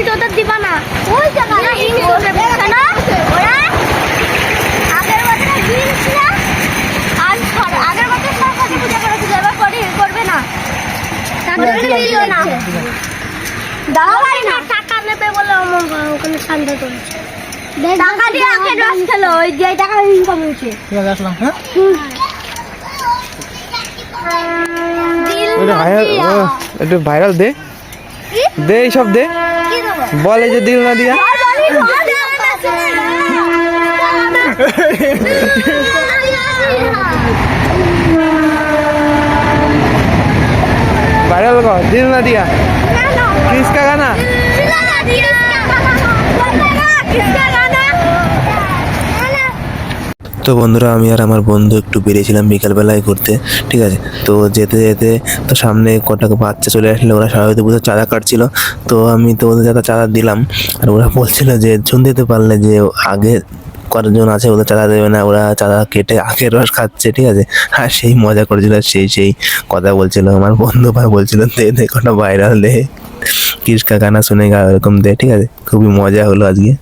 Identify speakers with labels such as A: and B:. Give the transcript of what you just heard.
A: তোদের দিবা না ওই জায়গা না ওরা আগের বছর দিয়েছিল আর আগের বছর সরস্বতী পূজা করেছিল এবার করবে না তাদের দিল না দাওয়াই না টাকা নেবে বলে ওখানে শান্ত করেছে টাকা দিয়ে আগে রস খেলো ওই যে টাকা ইনকাম হয়েছে
B: ঠিক আছে আসলাম হ্যাঁ
C: একটু ভাইরাল দে দে এইসব দে বল এই যে দিল না দিয়া ভাইরাল কর দিল না দিয়া কিসকা গানা তো বন্ধুরা আমি আর আমার বন্ধু একটু বেরিয়েছিলাম বিকালবেলায় ঘুরতে, ঠিক আছে। তো যেতে যেতে তো সামনে কটা বাচ্চা চলে আসলে, ওরা সরস্বতী পুজোর চাঁদা কাটছিল। তো আমি তো ওদের চাঁদা দিলাম, আর ওরা বলছিল যে শুনতে তো পারলে যে আগে কতজন আছে ওদের চাঁদা দেবে না, ওরা চাঁদা কেটে আখের রস খাচ্ছে, ঠিক আছে। আর সেই মজা করেছিল, সেই কথা বলছিল আমার বন্ধু ভাই, বলছিল দে কটা ভাইরাল দে কিসকা গানা শুনে গা এরকম দে, ঠিক আছে। খুবই মজা হলো আজকে।